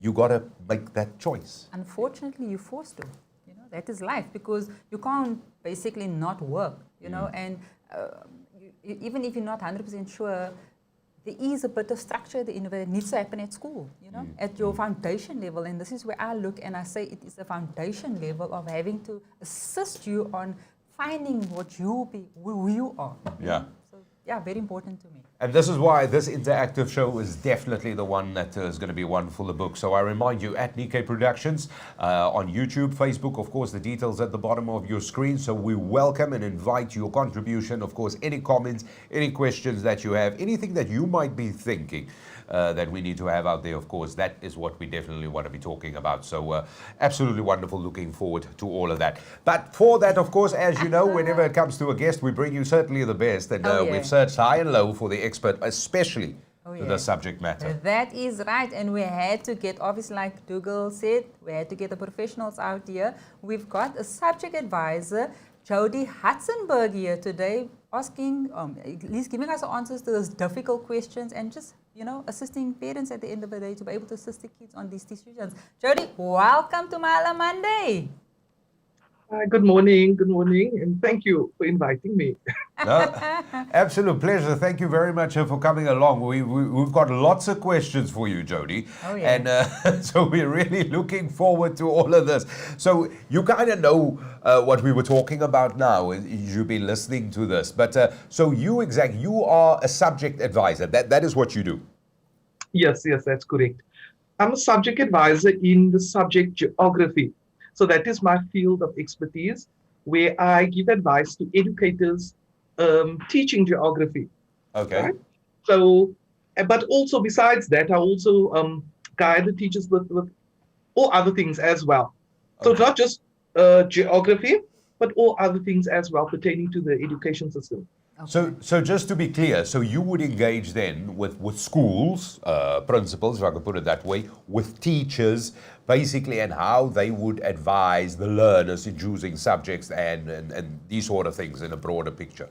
you got to make that choice. Unfortunately, you're forced to. That is life, because you can't basically not work, and even if you're not 100% sure, there is a bit of structure at the end of it. It needs to happen at school, at your foundation level. And this is where I look and I say it is the foundation level of having to assist you on finding who you are. Yeah. So, yeah, very important to me. And this is why this interactive show is definitely the one that is going to be one full of books. So I remind you, at Nickay Productions, on YouTube, Facebook, of course, the details at the bottom of your screen. So we welcome and invite your contribution. Of course, any comments, any questions that you have, anything that you might be thinking that we need to have out there, of course, that is what we definitely want to be talking about. So absolutely wonderful. Looking forward to all of that. But for that, of course, as you know, whenever it comes to a guest, we bring you certainly the best. And we've searched high and low for the expert, especially to the subject matter. That is right. And we had to get, obviously, like Dougal said, we had to get the professionals out here. We've got a subject advisor, Jody Hartzenberg, here today, asking, at least giving us answers to those difficult questions and just, assisting parents at the end of the day to be able to assist the kids on these decisions. Jody, welcome to Mahala Monday. Good morning, and thank you for inviting me. No, absolute pleasure. Thank you very much for coming along. We've got lots of questions for you, Jody. Oh, yeah. And so we're really looking forward to all of this. So you kind of know what we were talking about now. You've been listening to this. But so you are a subject advisor. That is what you do. Yes, that's correct. I'm a subject advisor in the subject geography. So that is my field of expertise, where I give advice to educators teaching geography. Okay. Right? So, but also besides that, I also guide the teachers with all other things as well. So not just geography, but all other things as well pertaining to the education system. Okay. So just to be clear, so you would engage then with schools, principals, if I could put it that way, with teachers, basically, and how they would advise the learners in choosing subjects and these sort of things in a broader picture.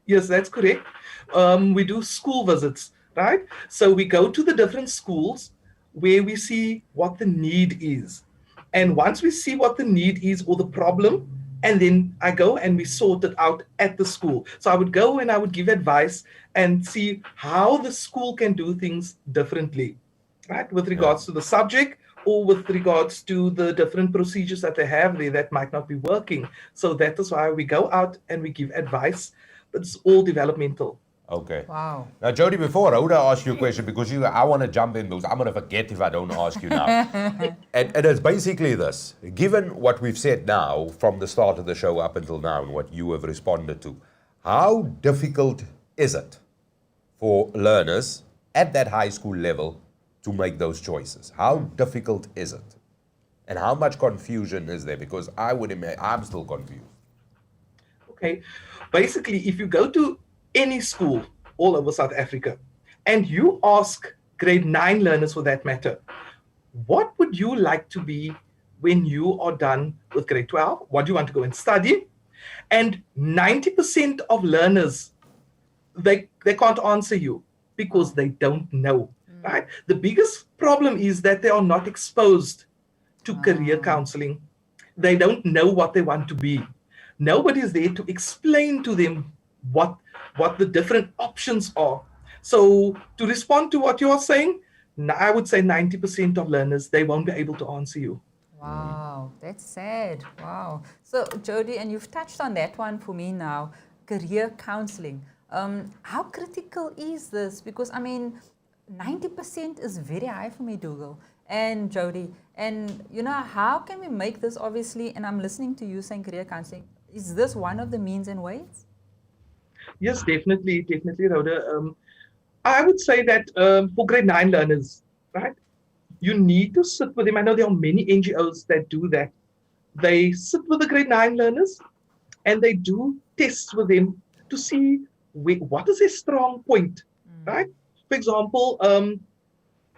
Yes, that's correct. We do school visits, right? So we go to the different schools where we see what the need is. And once we see what the need is or the problem, and then I go and we sort it out at the school. So I would go and I would give advice and see how the school can do things differently, right? With regards to the subject or with regards to the different procedures that they have there that might not be working. So that is why we go out and we give advice, but it's all developmental. Okay. Wow. Now, Jody, before I would ask you a question, because I want to jump in, because I'm going to forget if I don't ask you now. and it's basically this. Given what we've said now, from the start of the show up until now, and what you have responded to, how difficult is it for learners at that high school level to make those choices? How difficult is it? And how much confusion is there? Because I would imagine, I'm still confused. Okay. Basically, if you go to any school all over South Africa, and you ask grade 9 learners for that matter, what would you like to be when you are done with grade 12? What do you want to go and study? And 90% of learners, they can't answer you because they don't know, right? The biggest problem is that they are not exposed to career counseling. They don't know what they want to be. Nobody is there to explain to them what the different options are. So to respond to what you are saying, I would say 90% of learners, they won't be able to answer you. Wow, that's sad. Wow. So Jody, and you've touched on that one for me now, career counseling. How critical is this? Because 90% is very high for me, Dougal and Jody. And how can we make this, obviously, and I'm listening to you saying career counseling, is this one of the means and ways? Yes, definitely, Rhoda. I would say that for grade 9 learners, right, you need to sit with them. I know there are many NGOs that do that. They sit with the grade 9 learners and they do tests with them to see what is their strong point, right? For example,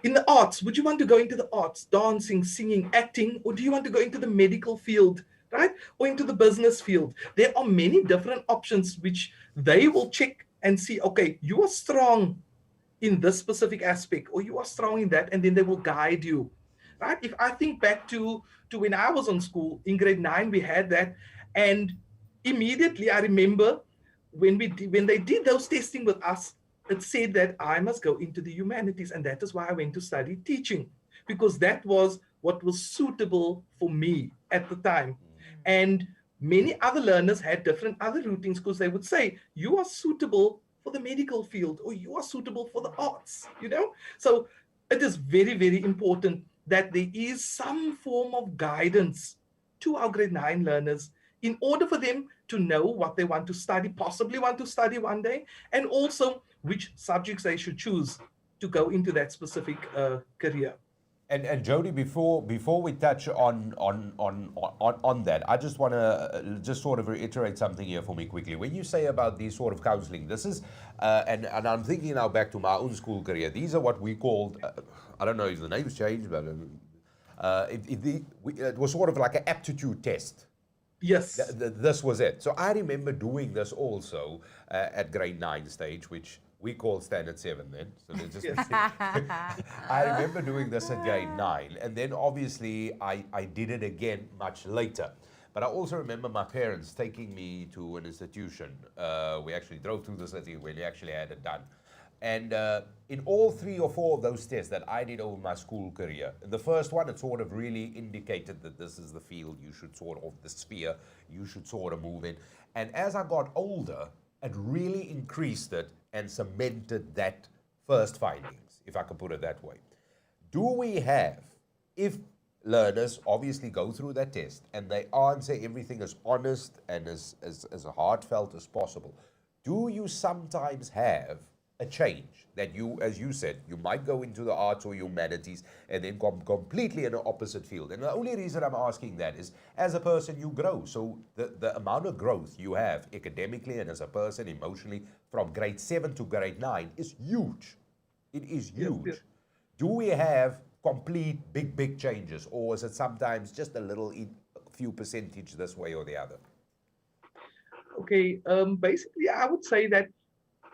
in the arts, would you want to go into the arts, dancing, singing, acting, or do you want to go into the medical field, right? Or into the business field? There are many different options which they will check and see, okay, you are strong in this specific aspect, or you are strong in that, and then they will guide you. Right? If I think back to when I was on school in grade 9, we had that, and immediately I remember when they did those testing with us, it said that I must go into the humanities, and that is why I went to study teaching, because that was what was suitable for me at the time. And many other learners had different other routines, because they would say you are suitable for the medical field, or you are suitable for the arts, so it is very, very important that there is some form of guidance to our grade 9 learners in order for them to know what they want to study, possibly want to study one day, and also which subjects they should choose to go into that specific career. And Jody, before we touch on that, I just want to just sort of reiterate something here for me quickly. When you say about these sort of counselling, this is and I'm thinking now back to my own school career. These are what we called I don't know if the name's changed, but it was sort of like an aptitude test. Yes. This was it. So I remember doing this also at grade 9 stage, which we called standard 7 then. So let's just I remember doing this at grade 9. And then obviously I did it again much later. But I also remember my parents taking me to an institution. We actually drove through the city when we actually had it done. And in all 3 or 4 of those tests that I did over my school career, in the first one, it sort of really indicated that this is the field you should sort of, the sphere you should sort of move in. And as I got older, it really increased it and cemented that first findings, if I could put it that way. Do we have, if learners obviously go through that test and they answer everything as honest and as heartfelt as possible, do you sometimes have a change that you, as you said, you might go into the arts or humanities and then come completely in an opposite field? And the only reason I'm asking that is, as a person you grow. So the amount of growth you have academically and as a person emotionally from grade 7 to grade 9 is huge. It is huge. Yes. Do we have complete big changes, or is it sometimes just a little few percentage this way or the other? Okay, basically I would say that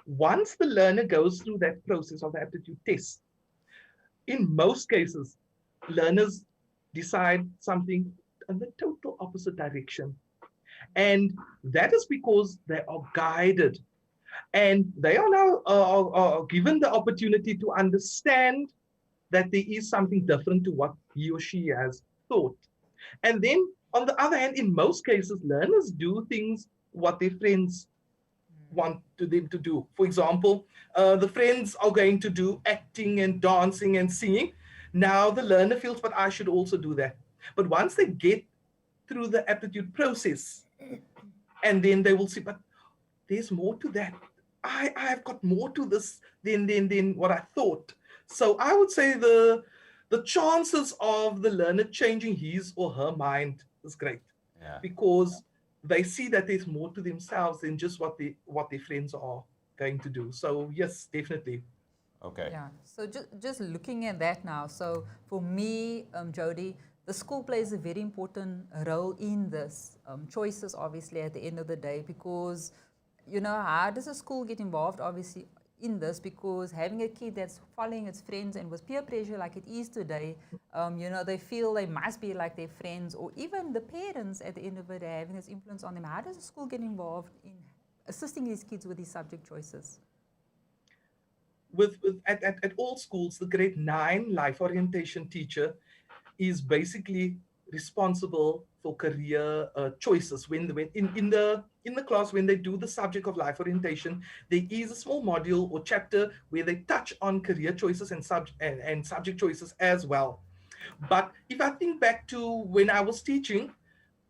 once the learner goes through that process of the aptitude test, in most cases, learners decide something in the total opposite direction. And that is because they are guided. And they are now are given the opportunity to understand that there is something different to what he or she has thought. And then, on the other hand, in most cases, learners do things what their friends want them to do. For example, the friends are going to do acting and dancing and singing. Now the learner feels, but I should also do that. But once they get through the aptitude process, and then they will see, but there's more to that. I've got more to this than what I thought. So I would say the chances of the learner changing his or her mind is great. Yeah. Because they see that there's more to themselves than just what their friends are going to do. So yes, definitely. Okay. Yeah. So just looking at that now. So for me, Jody, the school plays a very important role in this. Choices, obviously, at the end of the day, because, how does a school get involved, obviously, in this? Because having a kid that's following its friends and with peer pressure like it is today, they feel they must be like their friends, or even the parents at the end of the day having this influence on them. How does the school get involved in assisting these kids with these subject choices? At all schools, the grade 9 life orientation teacher is basically responsible for career choices. When in the class, when they do the subject of life orientation, there is a small module or chapter where they touch on career choices and subject choices as well. But if I think back to when I was teaching,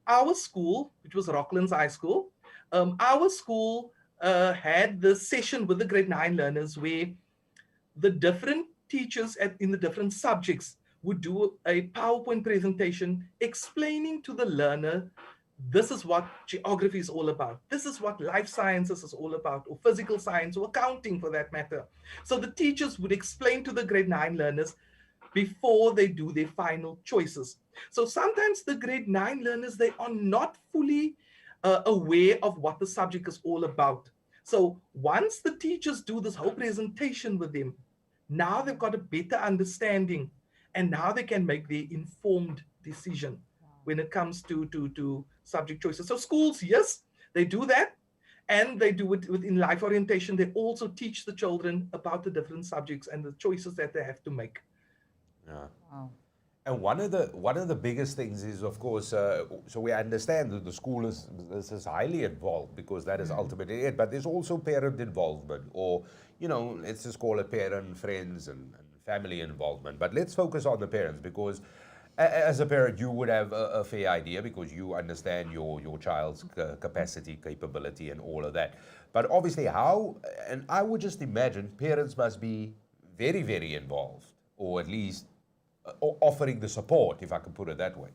our school, which was Rocklands High School, our school had this session with the grade 9 learners where the different teachers in the different subjects would do a PowerPoint presentation explaining to the learner, this is what geography is all about. This is what life sciences is all about, or physical science, or accounting for that matter. So the teachers would explain to the grade 9 learners before they do their final choices. So sometimes the grade 9 learners, they are not fully aware of what the subject is all about. So once the teachers do this whole presentation with them, Now they've got a better understanding, and now they can make the informed decision when it comes to subject choices. So schools, yes, they do that, and they do it within life orientation. They also teach the children about the different subjects and the choices that they have to make. Yeah. Wow. And one of the biggest things is, of course, so we understand that the school is highly involved because that is ultimately it. But there's also parent involvement, or let's just call it parent, friends, and family involvement. But let's focus on the parents because, as a parent, you would have a fair idea because you understand your child's capacity, capability, and all of that. But obviously, and I would just imagine parents must be very, very involved, or at least offering the support, if I can put it that way.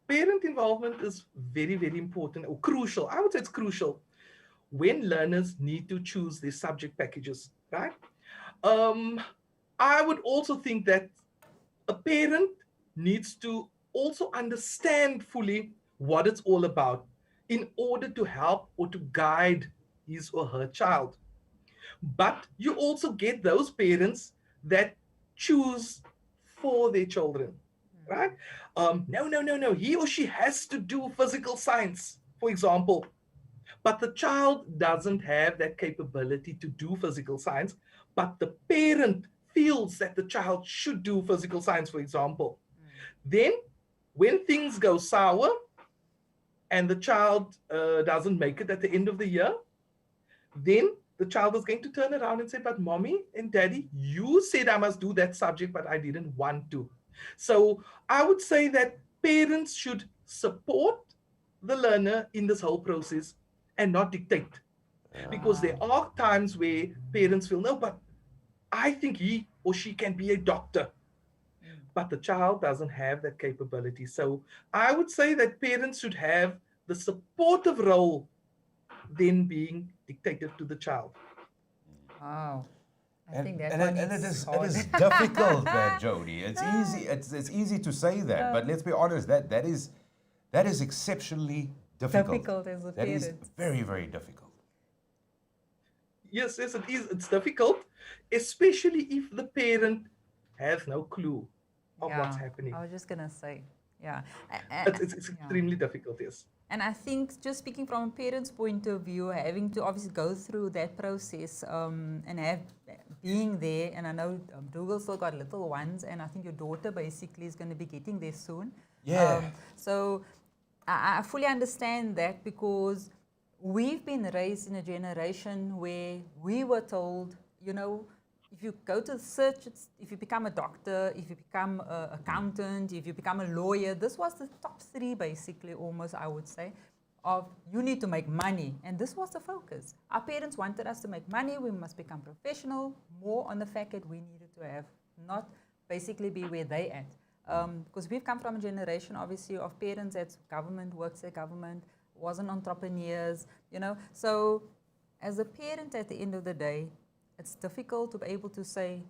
Parent involvement is very, very important or crucial. I would say it's crucial when learners need to choose their subject packages, right? Um, I would also think that a parent needs to also understand fully what it's all about in order to help or to guide his or her child. But you also get those parents that choose for their children, right? No, no, no, no. He or she has to do physical science, for example. But the child doesn't have that capability to do physical science, but the parent feels that the child should do physical science, for example. Then, when things go sour and the child doesn't make it at the end of the year, then the child is going to turn around and say, but mommy and daddy, you said I must do that subject, but I didn't want to. So I would say that parents should support the learner in this whole process and not dictate. Because there are times where parents feel, no, but I think he or she can be a doctor. But the child doesn't have that capability. So I would say that parents should have the supportive role than being dictated to the child. Wow. I And, think that and, one it, and is it hard. is difficult, that Jody. It's easy. It's easy to say that, but let's be honest. That is exceptionally difficult. Difficult as a That is parent. very, very difficult. Yes, yes, it is. It's difficult, especially if the parent has no clue of what's Yeah, happening. I was just gonna say, yeah, It's yeah. extremely difficult, yes. And I think just speaking from a parent's point of view, having to obviously go through that process and being there, and I know Dougal still got little ones, and I think your daughter basically is going to be getting there soon. Yeah. So I fully understand that because we've been raised in a generation where we were told, if you go to search, if you become a doctor, if you become an accountant, if you become a lawyer, this was the top three basically almost, I would say, of you need to make money. And this was the focus. Our parents wanted us to make money, we must become professional, more on the fact that we needed to have, not basically be where they at. Because we've come from a generation, obviously, of parents that government, works at government, wasn't entrepreneurs, So as a parent at the end of the day, it's difficult to be able to say,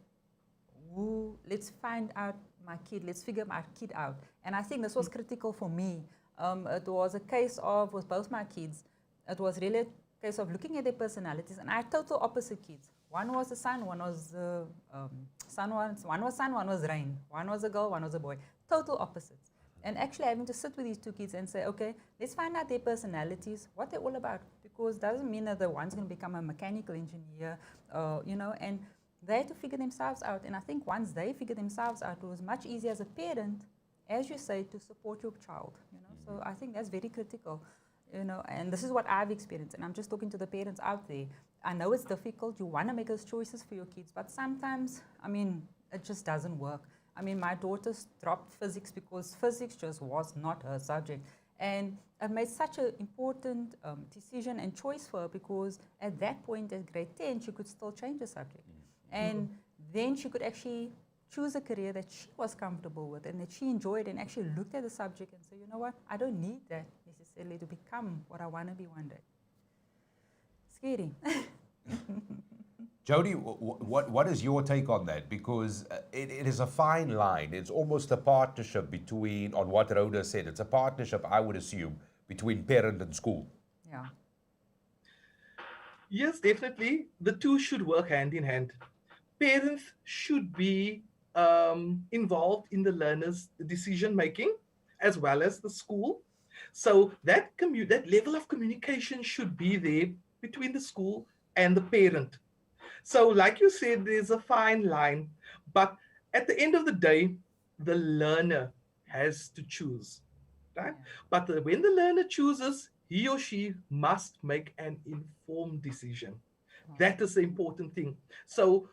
let's find out my kid, let's figure my kid out. And I think this was critical for me. It was a case of, with both my kids, it was really a case of looking at their personalities. And I had total opposite kids. One was a son, one was one was sun, one was rain. One was a girl, one was a boy. Total opposites. And actually having to sit with these two kids and say, okay, let's find out their personalities, what they're all about. Because it doesn't mean that the one's going to become a mechanical engineer, and they had to figure themselves out. And I think once they figured themselves out, it was much easier as a parent, as you say, to support your child. So I think that's very critical. And this is what I've experienced. And I'm just talking to the parents out there. I know it's difficult. You want to make those choices for your kids. But sometimes, it just doesn't work. My daughter dropped physics because physics just was not her subject. And I made such an important decision and choice for her because at that point, at grade 10, she could still change the subject. And then she could actually choose a career that she was comfortable with and that she enjoyed and actually looked at the subject and said, you know what, I don't need that necessarily to become what I want to be one day. Scary. Jody, what is your take on that? Because it is a fine line. It's almost a partnership between, on what Rhoda said, it's a partnership, I would assume, between parent and school. Yeah. Yes, definitely. The two should work hand in hand. parents should be involved in the learner's decision making as well as the school. So that level of communication should be there between the school and the parent. So, like you said, there's a fine line, but at the end of the day, the learner has to choose, right? Yeah. But when the learner chooses, he or she must make an informed decision. That is the important thing. So,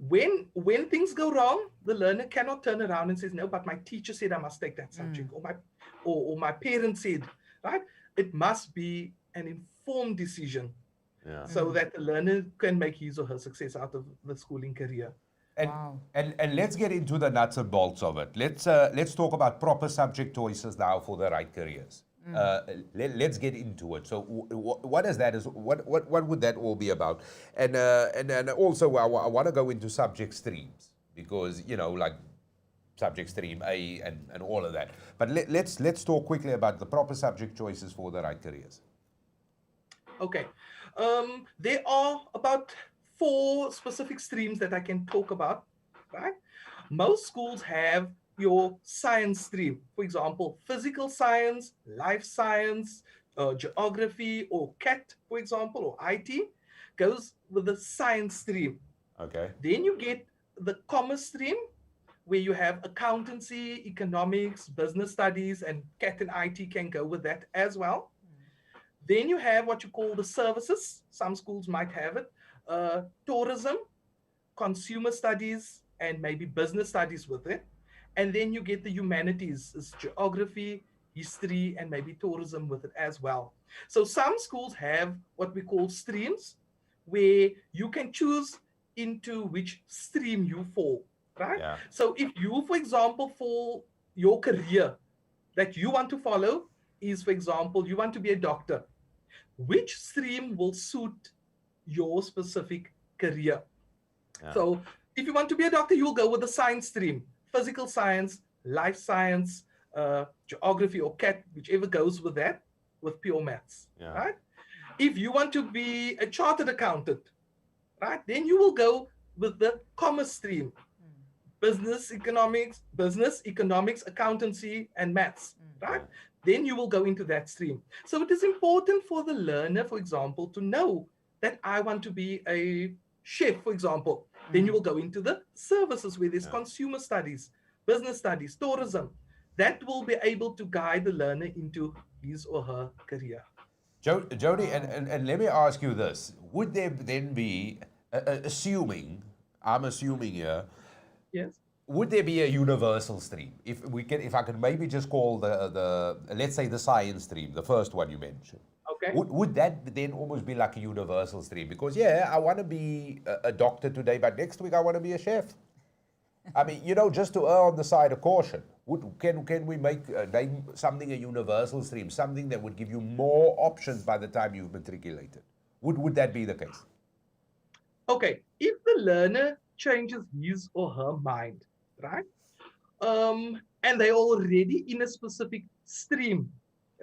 when things go wrong, the learner cannot turn around and says, "No, but my teacher said I must take that subject, or my parents said," right? It must be an informed decision Yeah. so that the learner can make his or her success out of the schooling career. And, Wow. and let's get into the nuts and bolts of it. Let's talk about proper subject choices now for the right careers. Let's get into it. So, what is that? What would that all be about? And also, I want to go into subject streams because like subject stream A and all of that. But let's talk quickly about the proper subject choices for the right careers. Okay. There are about 4 specific streams that I can talk about, right? Most schools have your science stream. For example, physical science, life science, geography, or CAT, for example, or IT goes with the science stream. Okay. Then you get the commerce stream, where you have accountancy, economics, business studies, and CAT and IT can go with that as well. Then you have what you call the services. Some schools might have it. Tourism, consumer studies, and maybe business studies with it. And then you get the humanities, is geography, history, and maybe tourism with it as well. So some schools have what we call streams, where you can choose into which stream you fall, right? Yeah. So if you, for example, for your career that you want to follow is, for example, you want to be a doctor, which stream will suit your specific career? Yeah. So if you want to be a doctor, you'll go with the science stream, physical science, life science, geography, or CAT, whichever goes with that, with pure maths, Yeah. right? If you want to be a chartered accountant, right, then you will go with the commerce stream, business economics, accountancy, and maths, right? Yeah. Then you will go into that stream. So it is important for the learner, for example, to know that I want to be a chef, for example. Then you will go into the services where there's consumer studies, business studies, tourism. That will be able to guide the learner into his or her career. Jody, and let me ask you this. Would there then be, I'm assuming here, Yes. would there be a universal stream? If I could maybe just call the let's say the science stream, the first one you mentioned. Okay. Would that then almost be like a universal stream? Because I want to be a doctor today, but next week I want to be a chef. I mean, just to err on the side of caution. Can we make name something a universal stream, something that would give you more options by the time you've matriculated? Would that be the case? Okay. If the learner changes his or her mind, right? And they're already in a specific stream,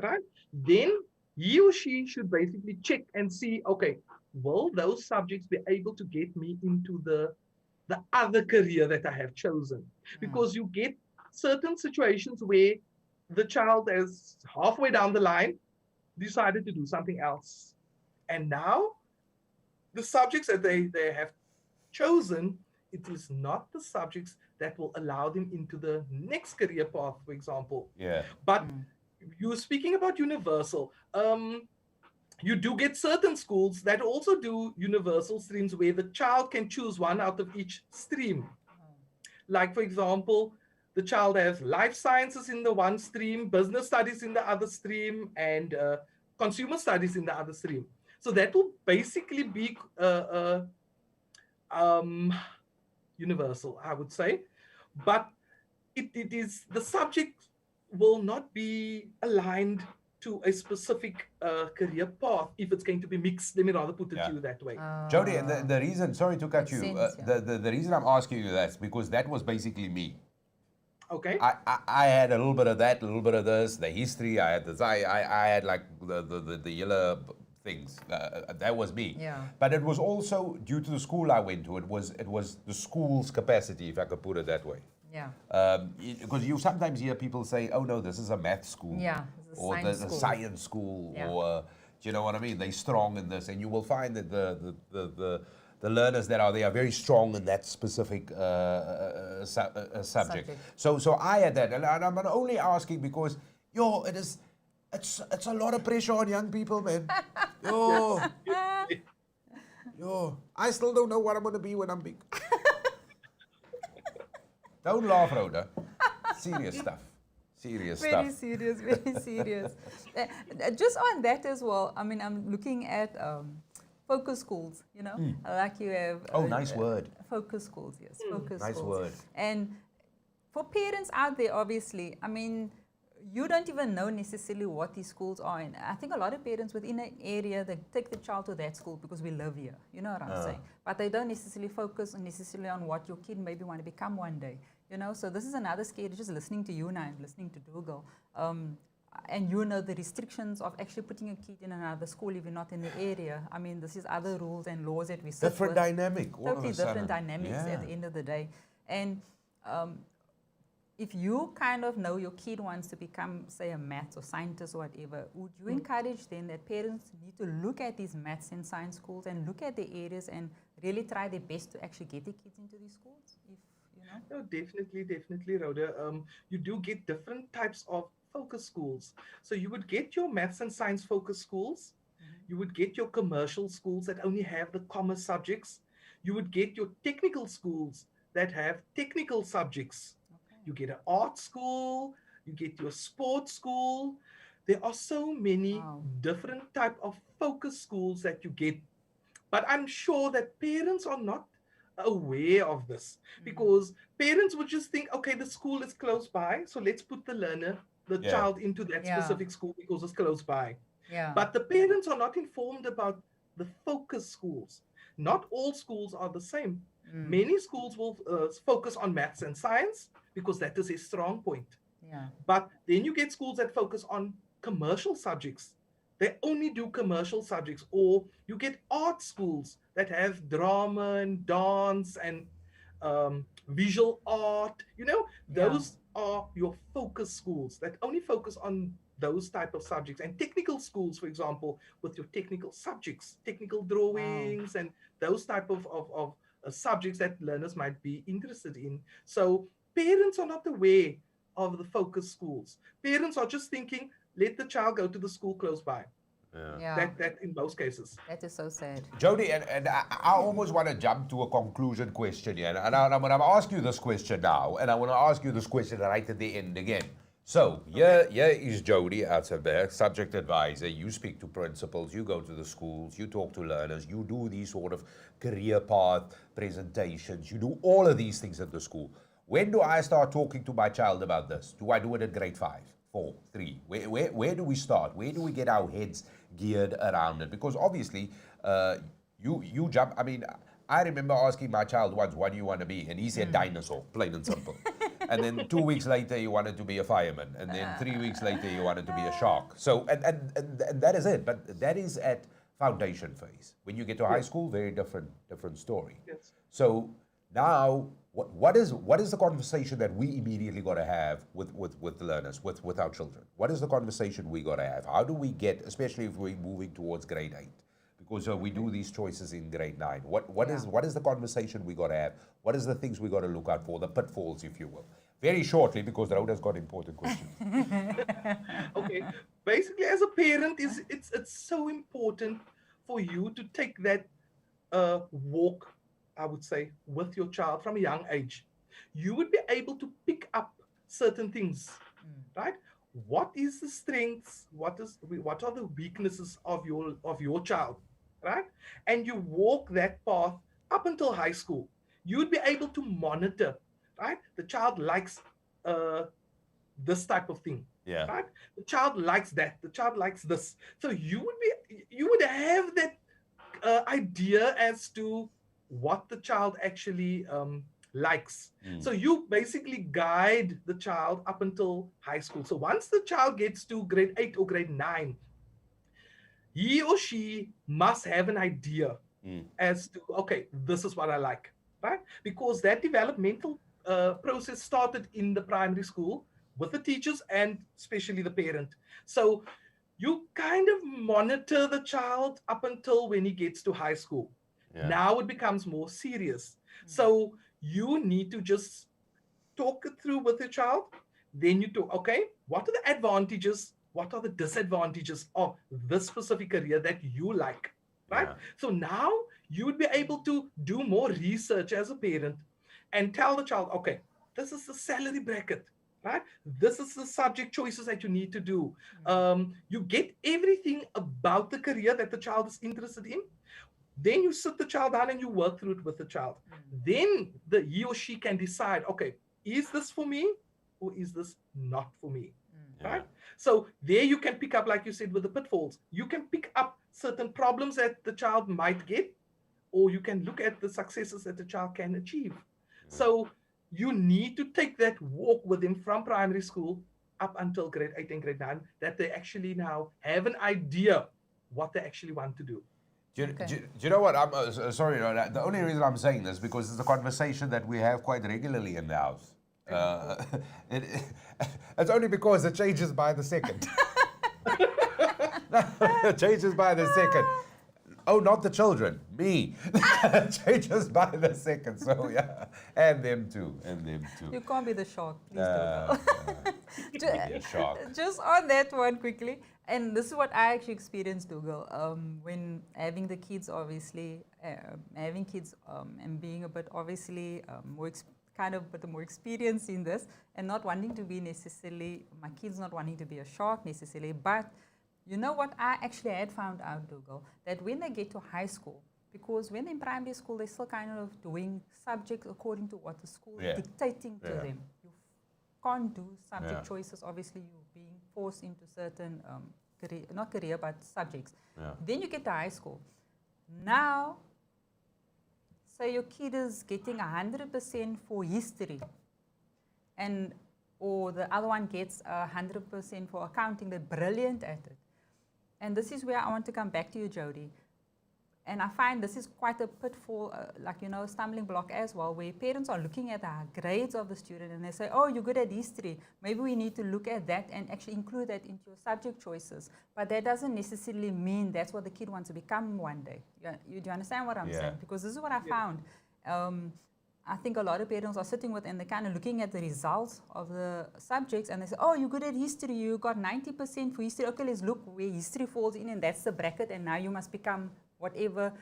right? Then he or she should basically check and see, okay, will those subjects be able to get me into the other career that I have chosen? Because you get certain situations where the child is halfway down the line decided to do something else. And now the subjects that they have chosen, it is not the subjects that will allow them into the next career path, for example. Yeah. But you're speaking about universal. You do get certain schools that also do universal streams where the child can choose one out of each stream. Like, for example, the child has life sciences in the one stream, business studies in the other stream, and consumer studies in the other stream. So that will basically be universal, I would say. But it is the subject will not be aligned to a specific career path if it's going to be mixed. Let me rather put it to you that way. Jody, and the reason, sorry to cut you, Makes sense, the reason I'm asking you that is because that was basically me. Okay. I had a little bit of that, a little bit of this, the history. I had this. I had like the yellow things. That was me. Yeah. But it was also due to the school I went to. It was the school's capacity, if I could put it that way. Yeah. Because you sometimes hear people say, "Oh no, this is a math school," Yeah, this is a or science the school. science school, Yeah. or do you know what I mean? They're strong in this, and you will find that the learners that are there are very strong in that specific subject. Subject. So I had that, and I'm only asking because it's a lot of pressure on young people, man. I still don't know what I'm going to be when I'm big. Don't laugh, Rhoda. Serious stuff. Serious Very stuff. serious, very serious. Just on that as well, I mean, I'm looking at focus schools, you know, like you have. Oh, nice word. Focus schools, yes, focus Nice schools. word. And for parents out there, obviously, I mean, you don't even know necessarily what these schools are. And I think a lot of parents within an area, they take the child to that school because we live here. You know what I'm saying? But they don't necessarily focus necessarily on what your kid maybe want to become one day. You know, so this is another scare, just listening to you now and listening to Dougal. And you know the restrictions of actually putting a kid in another school if you're not in the area. I mean, this is other rules and laws that we sit Different with. dynamic. All Totally of a sudden. different dynamics at the end of the day. And if you kind of know your kid wants to become, say, a maths or scientist or whatever, would you encourage then that parents need to look at these maths and science schools and look at the areas and really try their best to actually get their kids into these schools? If you know. No, definitely, Rhoda. You do get different types of focus schools. So you would get your maths and science focus schools. You would get your commercial schools that only have the commerce subjects. You would get your technical schools that have technical subjects. You get an art school, you get your sports school. There are so many different type of focus schools that you get. But I'm sure that parents are not aware of this because parents would just think, okay, the school is close by, so let's put the child into that specific school because it's close by. Yeah. But the parents are not informed about the focus schools. Not all schools are the same. Many schools will focus on maths and science because that is a strong point. Yeah. But then you get schools that focus on commercial subjects. They only do commercial subjects. Or you get art schools that have drama and dance and visual art. You know, those are your focus schools that only focus on those type of subjects. And technical schools, for example, with your technical subjects, technical drawings and those type of subjects that learners might be interested in. So parents are not aware of the focus schools. Parents are just thinking, let the child go to the school close by. That in most cases. That is so sad. Jody, and I almost want to jump to a conclusion question here. And I'm going to ask you this question now, and I want to ask you this question right at the end again. So, here is Jody Hartzenberg, subject advisor. You speak to principals, you go to the schools, you talk to learners, you do these sort of career path presentations, you do all of these things at the school. When do I start talking to my child about this? Do I do it at grade 5, 4, 3? Where do we start? Where do we get our heads geared around it? Because obviously, you jump. I mean, I remember asking my child once, what do you want to be? And he said dinosaur, plain and simple. And then 2 weeks later, he wanted to be a fireman. And then 3 weeks later, he wanted to be a shark. So, and that is it. But that is at foundation phase. When you get to high school, very different story. Yes. So now, what is the conversation that we immediately got to have with the learners, with our children? What is the conversation we got to have? How do we get, especially if we're moving towards grade 8? Because we do these choices in grade 9. What is the conversation we got to have? What is the things we got to look out for, the pitfalls, if you will? Very shortly, because Rhoda's got important questions. Okay. Basically, as a parent, it's so important for you to take that walk, I would say, with your child from a young age. You would be able to pick up certain things, right? What is the strengths? What are the weaknesses of your child, right? And you walk that path up until high school. You'd be able to monitor, right? The child likes this type of thing, right? The child likes that. The child likes this. So you would have that idea as to what the child actually likes. So you basically guide the child up until high school. So once the child gets to grade 8 or grade 9, he or she must have an idea as to, okay, this is what I like, right? Because that developmental process started in the primary school with the teachers and especially the parent. So you kind of monitor the child up until when he gets to high school. Yeah. Now it becomes more serious. So you need to just talk it through with the child. Then you talk, okay, what are the advantages? What are the disadvantages of this specific career that you like? Right? Yeah. So now you would be able to do more research as a parent and tell the child, okay, this is the salary bracket, right? This is the subject choices that you need to do. You get everything about the career that the child is interested in. Then you sit the child down and you work through it with the child. Then he or she can decide, okay, is this for me or is this not for me? Yeah. Right? So there you can pick up, like you said, with the pitfalls. You can pick up certain problems that the child might get, or you can look at the successes that the child can achieve. So you need to take that walk with them from primary school up until grade 8 and grade 9, that they actually now have an idea what they actually want to do. Okay. Do you know what? I'm sorry. No, the only reason I'm saying this because it's a conversation that we have quite regularly in the house. It, it's only because it changes by the second. It changes by the second. Oh, not the children, me. Changes by the second. So yeah, and them too, and them too. You can't be the shark. Please don't. Be a shark. Just on that one quickly, and this is what I actually experienced, Dougal, when having the kids, obviously, having kids and being a bit, obviously, kind of bit more experience in this, and not wanting to be necessarily, my kids not wanting to be a shark necessarily, but you know what I actually had found out, Dougal, that when they get to high school, because when they're in primary school, they're still kind of doing subjects according to what the school is dictating to them. You can't do subject choices. Obviously, you're being forced into certain, not career, but subjects. Then you get to high school. Now, say your kid is getting 100% for history, and or the other one gets 100% for accounting. They're brilliant at it. And this is where I want to come back to you, Jody. And I find this is quite a pitfall, stumbling block as well, where parents are looking at the grades of the student and they say, oh, you're good at history. Maybe we need to look at that and actually include that into your subject choices. But that doesn't necessarily mean that's what the kid wants to become one day. Do you understand what I'm saying? Because this is what I found. I think a lot of parents are sitting with and they're kind of looking at the results of the subjects and they say, oh, you're good at history, you got 90% for history. Okay, let's look where history falls in and that's the bracket and now you must become whatever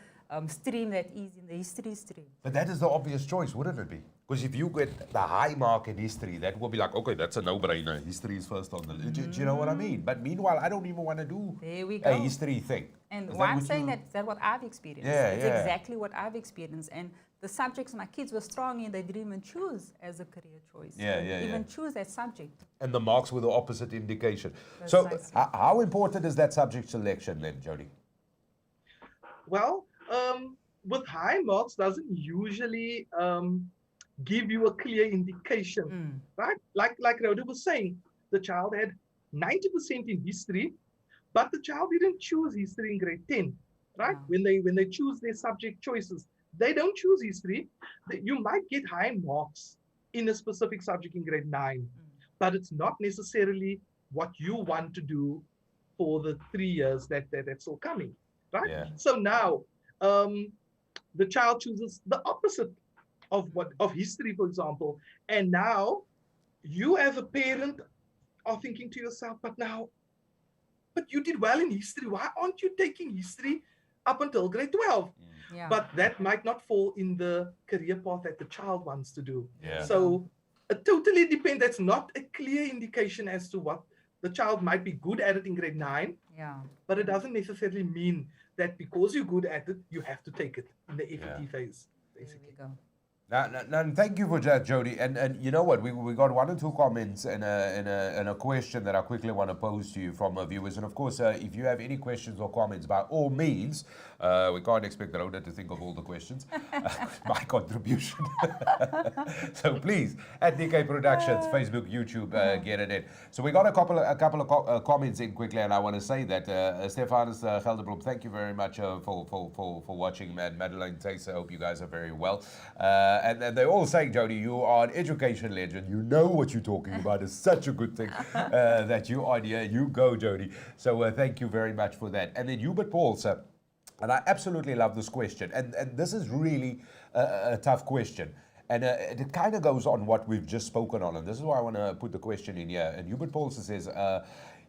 stream that is in the history stream. But that is the obvious choice, wouldn't it be? Because if you get the high mark in history, that will be like, okay, that's a no-brainer. History is first on the list. Do you know what I mean? But meanwhile, I don't even want to do a history thing. And why I'm saying that's what I've experienced. It's exactly what I've experienced. And the subjects my kids were strong in, they didn't even choose as a career choice. Even choose that subject. And the marks were the opposite indication. Precisely. So how important is that subject selection then, Jody? Well, with high marks doesn't usually give you a clear indication, right? Like Rhoda was saying, the child had 90% in history, but the child didn't choose history in grade 10, right? When they choose their subject choices, they don't choose history. You might get high marks in a specific subject in grade 9, but it's not necessarily what you want to do for the 3 years that's still coming, right? So now the child chooses the opposite of history, for example, and now you as a parent are thinking to yourself, but you did well in history, why aren't you taking history up until grade 12? But that might not fall in the career path that the child wants to do. So it totally depends. That's not a clear indication as to what the child might be good at it in grade 9, but it doesn't necessarily mean that because you're good at it, you have to take it in the FET phase, basically. There we go. No, thank you for that, Jody. And you know what? We got one or two comments and a question that I quickly want to pose to you from our viewers. And of course, if you have any questions or comments, by all means, we can't expect Rhoda to think of all the questions. My contribution. So please, at Nickay Productions, Facebook, YouTube, get it in. So we got a couple of comments in quickly, and I want to say that Stefanus Gelderbloem, thank you very much for watching, man. Madeleine Taser, I hope you guys are very well. And they're all saying, Jody, you are an education legend. You know what you're talking about. It's such a good thing that you are here. You go, Jody. So thank you very much for that. And then Hubert Paul, sir, and I absolutely love this question. And this is really a tough question. And it kind of goes on what we've just spoken on. And this is why I want to put the question in here. And Hubert Paulson says,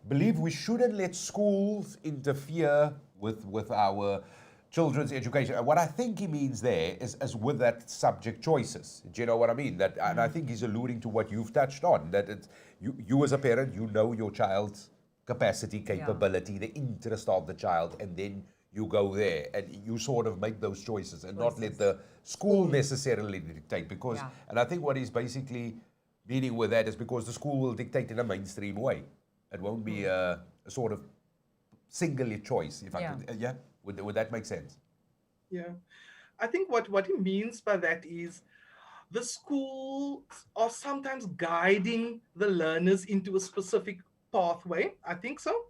believe we shouldn't let schools interfere with our children's education. And what I think he means there is with that subject choices. Do you know what I mean? That, and I think he's alluding to what you've touched on, that it's, you as a parent, you know your child's capacity, capability, the interest of the child, and then you go there and you sort of make those choices and not let the school necessarily dictate. Because, and I think what he's basically meaning with that is because the school will dictate in a mainstream way. It won't be a sort of singular choice. If I could, would that make sense? Yeah, I think what he means by that is the schools are sometimes guiding the learners into a specific pathway. I think so,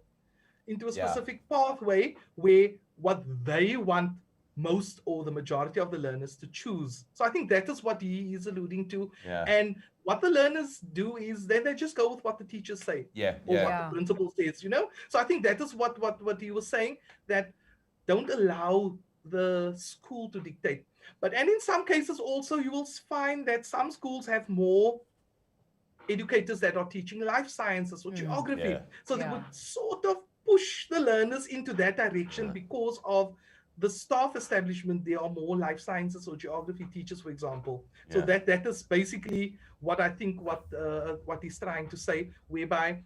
into a specific pathway where what they want most or the majority of the learners to choose. So I think that is what he is alluding to. And what the learners do is then they just go with what the teachers say or what the principal says, you know. So I think that is what he was saying, that don't allow the school to dictate. But and in some cases also you will find that some schools have more educators that are teaching life sciences or geography. So they would sort of push the learners into that direction because of the staff establishment. There are more life sciences or geography teachers, for example. So that is basically what I think what he's trying to say, whereby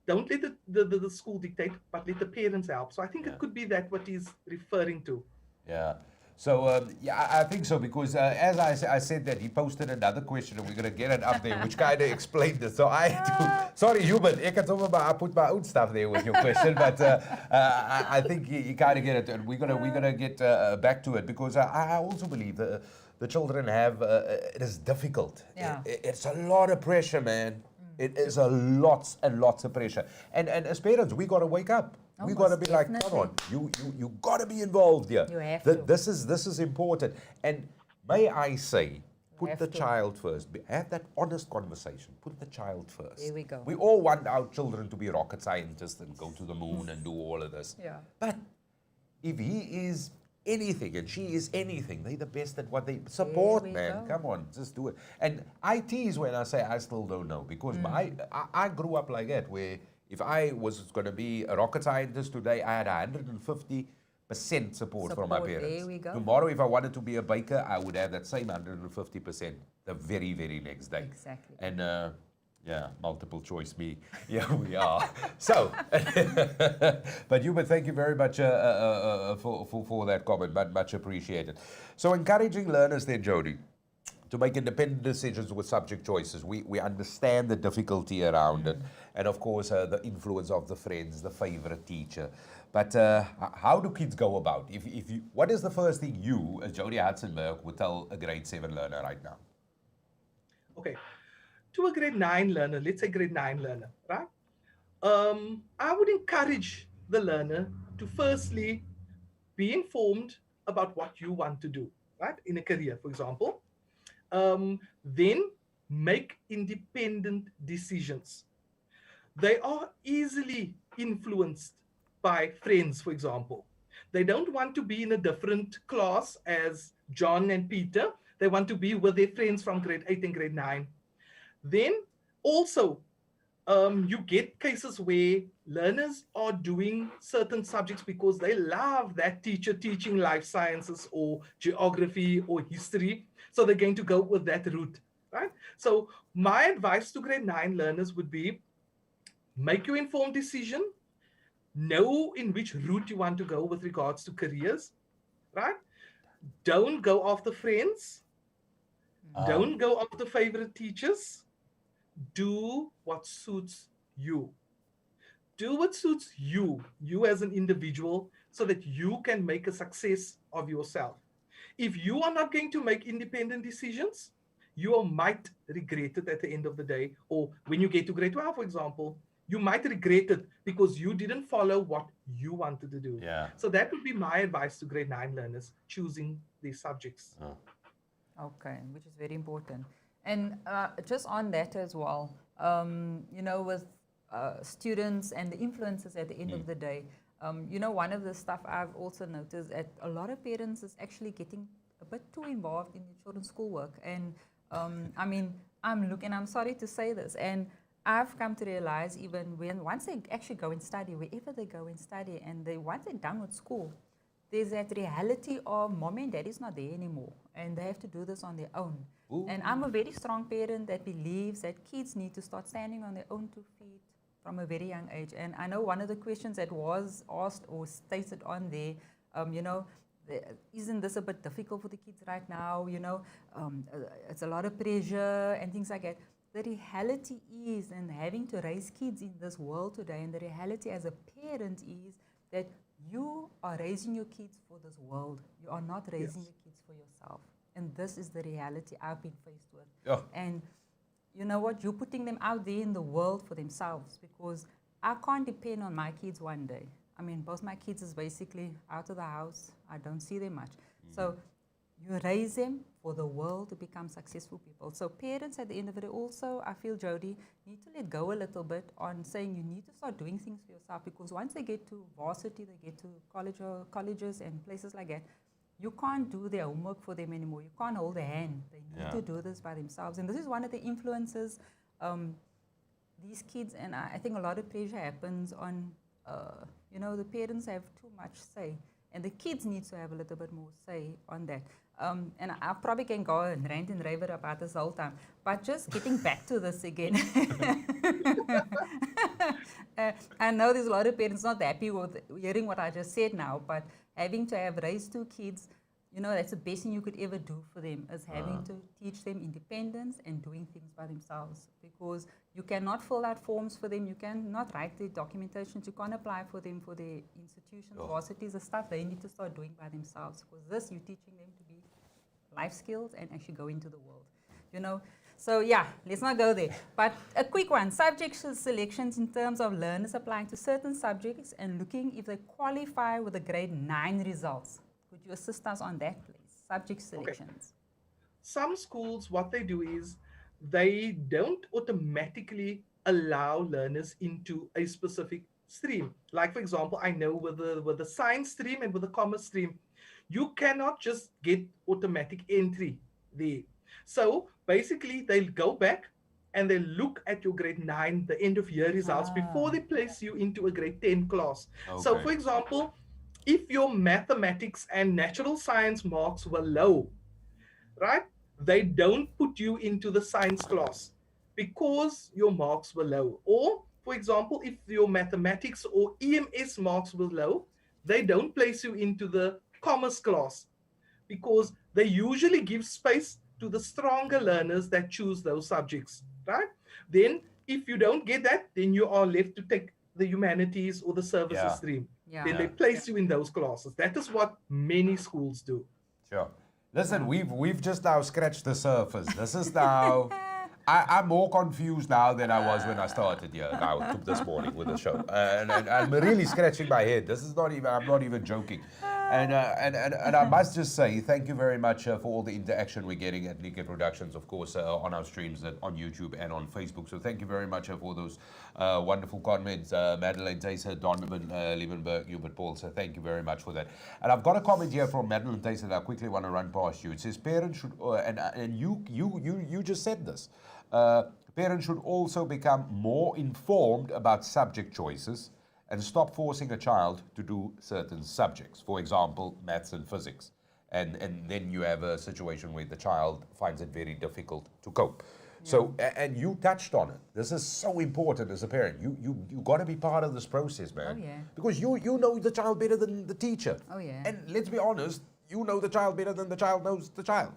don't let the school dictate, but let the parents help. So I think it could be that what he's referring to. Yeah. So, I think so, because as I said that he posted another question and we're going to get it up there, which kind of explained it. So I had to, sorry, Hubert, I put my own stuff there with your question, but I think you kind of get it. And we're gonna get back to it, because I also believe that the children have, it is difficult. It's a lot of pressure, man. It is a lots and lots of pressure. And as parents, we got to wake up. We got to be like, come on, you got to be involved here. You have to. This is important. And may I say, put the child first. Have that honest conversation. Put the child first. There we go. We all want our children to be rocket scientists and go to the moon and do all of this. But if he is anything and she is anything, they're the best at what they support, man. Come on, just do it. And IT is when I say I still don't know, because I grew up like that, where if I was going to be a rocket scientist today, I had 150% support from my parents. There we go. Tomorrow, if I wanted to be a baker, I would have that same 150% the very, very next day. Exactly. And multiple choice me. Yeah, we are. So, but Hubert, thank you very much for that comment. Much appreciated. So, encouraging learners then, Jody, to make independent decisions with subject choices. We understand the difficulty around it, and of course the influence of the friends, the favorite teacher. But how do kids go about? If you, what is the first thing you, as Jody Hartzenberg, would tell a grade 7 learner right now? Okay, to a grade 9 learner, let's say grade 9 learner, right? I would encourage the learner to firstly be informed about what you want to do, right? In a career, for example. Then make independent decisions. They are easily influenced by friends, for example. They don't want to be in a different class as John and Peter. They want to be with their friends from grade 8 and grade 9. Then also, you get cases where learners are doing certain subjects because they love that teacher teaching life sciences or geography or history. So they're going to go with that route, right? So my advice to grade 9 learners would be, make your informed decision, know in which route you want to go with regards to careers, right? Don't go after friends. Don't go after favorite teachers. Do what suits you. Do what suits you as an individual, so that you can make a success of yourself. If you are not going to make independent decisions, you might regret it at the end of the day. Or when you get to grade 12, for example, you might regret it because you didn't follow what you wanted to do. Yeah. So that would be my advice to grade 9 learners choosing these subjects. Okay, which is very important. And just on that as well, with students and the influences at the end of the day, one of the stuff I've also noticed that a lot of parents is actually getting a bit too involved in the children's schoolwork. And I'm sorry to say this, and I've come to realize even once they actually go and study, wherever they go and study, and once they're done with school, there's that reality of mom and dad is not there anymore, and they have to do this on their own. Ooh. And I'm a very strong parent that believes that kids need to start standing on their own 2 feet from a very young age. And I know one of the questions that was asked or stated on there, isn't this a bit difficult for the kids right now? It's a lot of pressure and things like that. The reality is, and having to raise kids in this world today, and the reality as a parent is that you are raising your kids for this world. You are not raising your kids for yourself. And this is the reality I've been faced with. Yeah. And you know what? You're putting them out there in the world for themselves, because I can't depend on my kids one day. I mean, both my kids is basically out of the house. I don't see them much. So you raise them for the world to become successful people. So parents at the end of it also, I feel, Jody, need to let go a little bit on saying you need to start doing things for yourself, because once they get to varsity, they get to colleges and places like that, you can't do their homework for them anymore. You can't hold their hand. They need to do this by themselves. And this is one of the influences these kids, and I think a lot of pressure happens on, the parents have too much say. And the kids need to have a little bit more say on that. And I probably can go and rant and rave about this whole time. But just getting back to this again. I know there's a lot of parents not happy with hearing what I just said now, but having to have raised 2 kids, that's the best thing you could ever do for them, is having to teach them independence and doing things by themselves. Because you cannot fill out forms for them, you cannot write the documentations, you can't apply for them for the institutions, varsities, the stuff they need to start doing by themselves. Because this, you're teaching them to be life skills and actually go into the world. So let's not go there. But a quick one, subject selections in terms of learners applying to certain subjects and looking if they qualify with the grade 9 results. Could you assist us on that, please? Subject selections. Okay. Some schools, what they do is they don't automatically allow learners into a specific stream. Like, for example, I know with the science stream and with the commerce stream, you cannot just get automatic entry there. So basically, they'll go back and they look at your grade 9, the end of year results, before they place you into a grade 10 class. Okay. So, for example, if your mathematics and natural science marks were low, right, they don't put you into the science class because your marks were low. Or, for example, if your mathematics or EMS marks were low, they don't place you into the commerce class because they usually give space to the stronger learners that choose those subjects, right? Then, if you don't get that, then you are left to take the humanities or the services stream. Then they place you in those classes. That is what many schools do. Sure. Listen, we've just now scratched the surface. This is now, I'm more confused now than I was when I started here now this morning with the show. And I'm really scratching my head. This is not even, I'm not even joking. And I must just say, thank you very much for all the interaction we're getting at Nickay Productions, of course, on our streams on YouTube and on Facebook. So thank you very much for those wonderful comments. Madeleine Tayser, Donovan Liebenberg, Hubert Paul. So thank you very much for that. And I've got a comment here from Madeleine Tayser that I quickly want to run past you. It says, parents should, and you just said this, parents should also become more informed about subject choices and stop forcing a child to do certain subjects, for example, maths and physics. And then you have a situation where the child finds it very difficult to cope. Yeah. So, and you touched on it. This is so important as a parent. You got to be part of this process, man. Oh, yeah. Because you know the child better than the teacher. Oh, yeah. And let's be honest, you know the child better than the child knows the child.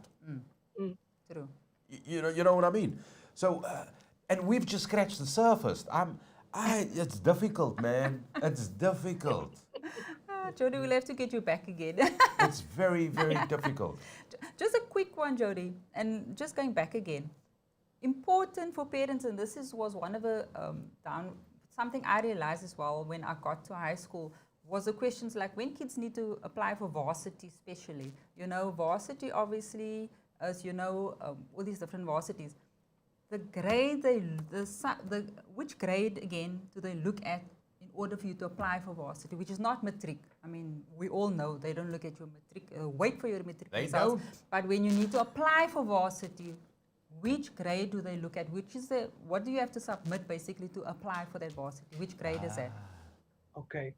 True. You know what I mean? So, and we've just scratched the surface. It's difficult, man. It's difficult. Jody, we'll have to get you back again. It's very, very difficult. Just a quick one, Jody, and just going back again. Important for parents, and this was one of the something I realized as well when I got to high school, was the questions like when kids need to apply for varsity, especially. Varsity obviously, as you know, all these different varsities. The grade which grade again do they look at in order for you to apply for varsity, which is not matric. I mean, we all know they don't look at your matric, wait for your matric results. But when you need to apply for varsity, which grade do they look at? What do you have to submit basically to apply for that varsity? Which grade is that? Okay.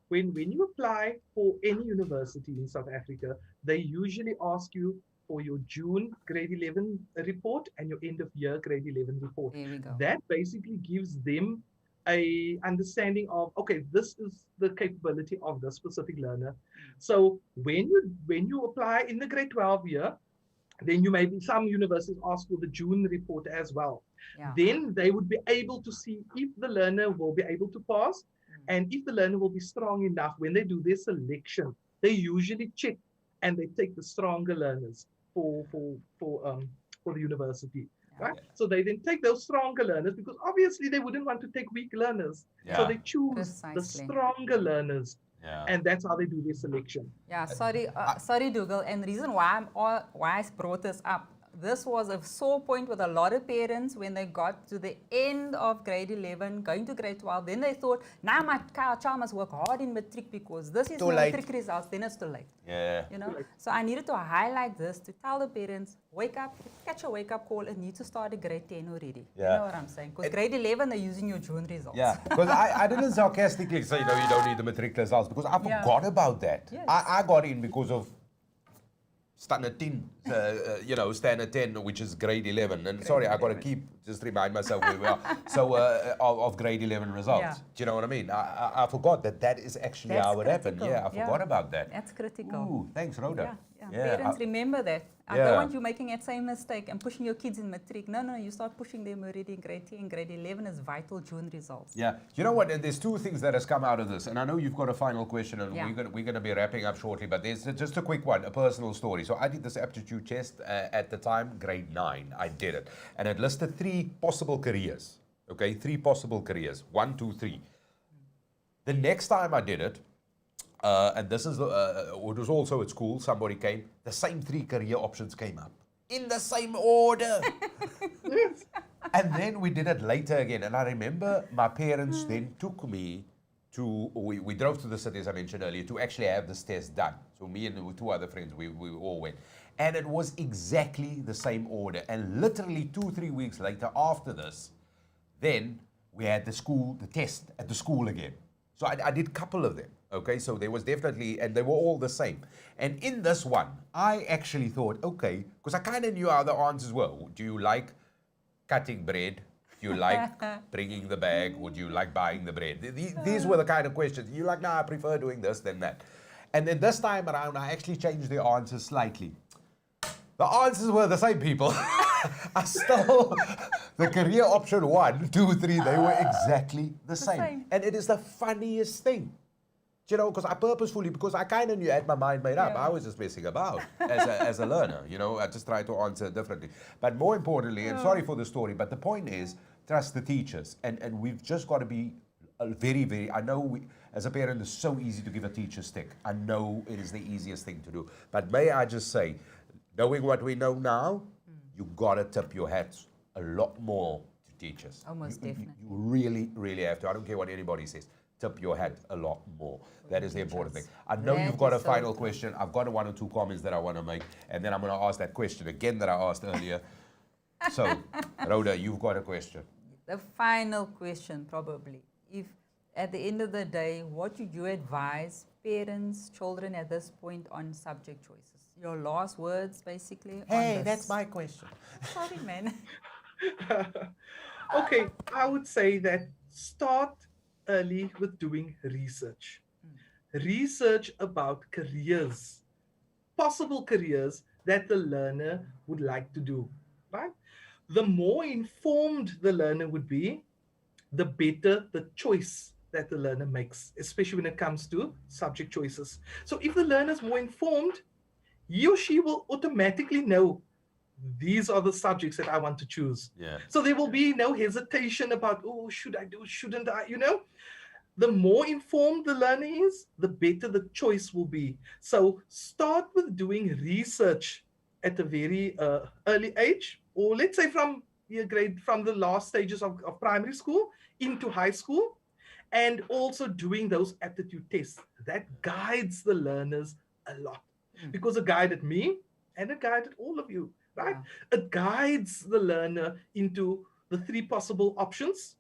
When you apply for any university in South Africa, they usually ask you for your June grade 11 report and your end of year grade 11 report. There we go. That basically gives them a understanding of, okay, this is the capability of the specific learner. So when you apply in the grade 12 year, then you maybe some universities ask for the June report as well. Yeah. Then they would be able to see if the learner will be able to pass and if the learner will be strong enough. When they do their selection, they usually check and they take the stronger learners for the university. Yeah. Right? So they then take those stronger learners because obviously they wouldn't want to take weak learners. Yeah. So they choose the stronger learners. Yeah. And that's how they do their selection. Yeah, sorry, Dougal. And the reason why I brought this up, this was a sore point with a lot of parents when they got to the end of grade 11, going to grade 12. Then they thought, now my child must work hard in matric because this is the matric results. Then it's too late. Yeah. So I needed to highlight this to tell the parents, wake up, catch a wake-up call. It needs to start at grade 10 already. Yeah. You know what I'm saying? Because grade 11, they're using your June results. Yeah, because I didn't sarcastically say, you don't need the matric results because I forgot about that. Yes. I got in because of standard 10, standard 10, which is grade 11. And sorry, I got to just remind myself where we are. So, of grade 11 results. Yeah. Do you know what I mean? I forgot that is actually how it happened. Yeah, I forgot about that. That's critical. Ooh, thanks, Rhoda. Yeah. Parents, remember that. I don't want you making that same mistake and pushing your kids in matric. No, you start pushing them already in grade 10. Grade 11 is vital June results. Yeah. You know what? And there's two things that has come out of this. And I know you've got a final question and we're going to be wrapping up shortly. But there's just a quick one, a personal story. So I did this aptitude test at the time, grade 9. I did it. And it listed 3 possible careers. Okay, 3 possible careers. 1, 2, 3. The next time I did it, and this is, it was also at school, somebody came, the same 3 career options came up. In the same order. And then we did it later again. And I remember my parents then took me to, we drove to the city, as I mentioned earlier, to actually have this test done. So me and 2 other friends, we all went. And it was exactly the same order. And literally 2-3 weeks later after this, then we had the test at the school again. So I did a couple of them. Okay, so there was definitely, and they were all the same. And in this one, I actually thought, okay, because I kind of knew how the answers were. Do you like cutting bread? Do you like bringing the bag? Or do you like buying the bread? These were the kind of questions. You like, I prefer doing this than that. And then this time around, I actually changed the answers slightly. The answers were the same, people. I still, the career option 1, 2, 3, they were exactly the same. And it is the funniest thing. Because because I kind of knew, I had my mind made up. I was just messing about as a learner, I just tried to answer differently. But more importantly, and sorry for the story, but the point is, trust the teachers. And we've just got to be very, very, I know as a parent, it's so easy to give a teacher stick. I know it is the easiest thing to do. But may I just say, knowing what we know now, you got to tip your hats a lot more to teachers. Almost definitely. You really, really have to. I don't care what anybody says. Tip your hat a lot more. That is the important thing. I know you've got a final question. I've got 1 or 2 comments that I want to make, and then I'm going to ask that question again that I asked earlier. So, Rhoda, you've got a question. The final question, probably. If at the end of the day, what would you advise parents, children at this point on subject choices? Your last words, basically. Hey, that's my question. Sorry, man. Okay, I would say that start early with doing research. Research about careers, possible careers that the learner would like to do. right? The more informed the learner would be, the better the choice that the learner makes, especially when it comes to subject choices. So if the learner is more informed, he or she will automatically know these are the subjects that I want to choose. Yeah. So there will be no hesitation about, oh, should I do, shouldn't I? The more informed the learner is, the better the choice will be. So start with doing research at a very early age, or let's say from your grade, from the last stages of primary school into high school, and also doing those aptitude tests. That guides the learners a lot, because it guided me and it guided all of you, right? Yeah. It guides the learner into the three possible options,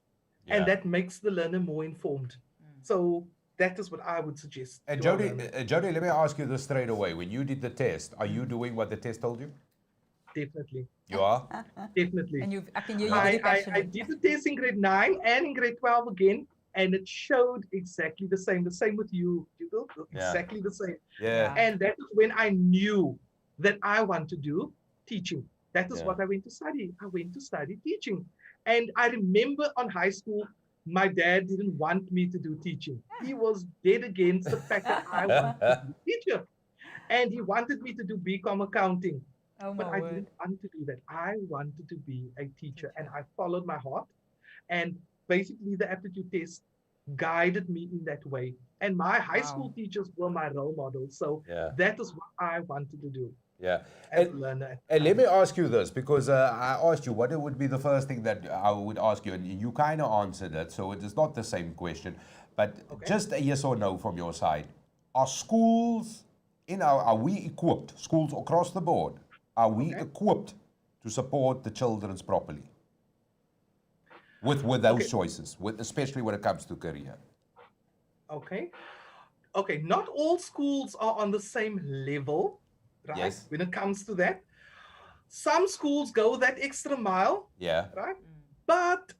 and Yeah. that makes the learner more informed. So that is what I would suggest And to our Jody, learners. Jody, let me ask you this straight away. When you did the test, are you doing what the test told you? Definitely, You are? definitely. And I can hear you Yeah. very I passionate. did the test in grade 9 and in grade 12 again, and it showed exactly the same. The same with you, Hugo, Yeah. exactly the same. Yeah. And that is when I knew that I want to do teaching. That is Yeah. what I went to study. I went to study teaching. And I remember on high school, my dad didn't want me to do teaching. He was dead against the fact that I wanted to be a teacher. And he wanted me to do BCom accounting. Oh But my I word. didn't want to do that. I wanted to be a teacher, and Teacher. I followed my heart. And basically, the aptitude test guided me in that way. And my high Wow. school teachers were my role models. So Yeah. that is what I wanted to do Yeah. as a learner at the And let time. me ask you this, because I asked you what would be the first thing that I would ask you, and you kind of answered it, so it is not the same question, but Okay. just a yes or no from your side. Are schools, are we equipped, schools across the board, are we Okay. equipped to support the children properly with those Okay. choices, especially when it comes to career? Okay. Okay. Not all schools are on the same level, right? Yes. When it comes to that, some schools go that extra mile, Yeah. right? But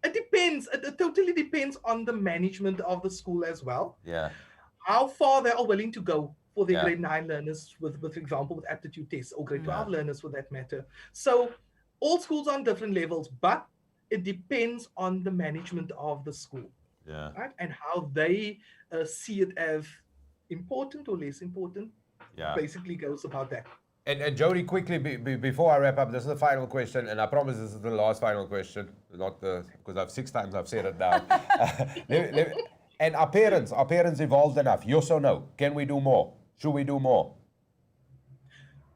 it depends. It totally depends on the management of the school as well. Yeah. How far they are willing to go for their Yeah. grade 9 learners with example, with aptitude tests, or grade 12 Yeah. learners for that matter. So all schools are on different levels, but it depends on the management of the school, Yeah. right? And how they see it as important or less important. Yeah. Basically goes about that. And Jody, quickly before I wrap up, this is the final question, and I promise this is the last final question, not the because I've 6 times I've said it now. And are parents evolved enough? Yes or no? Can we do more? Should we do more?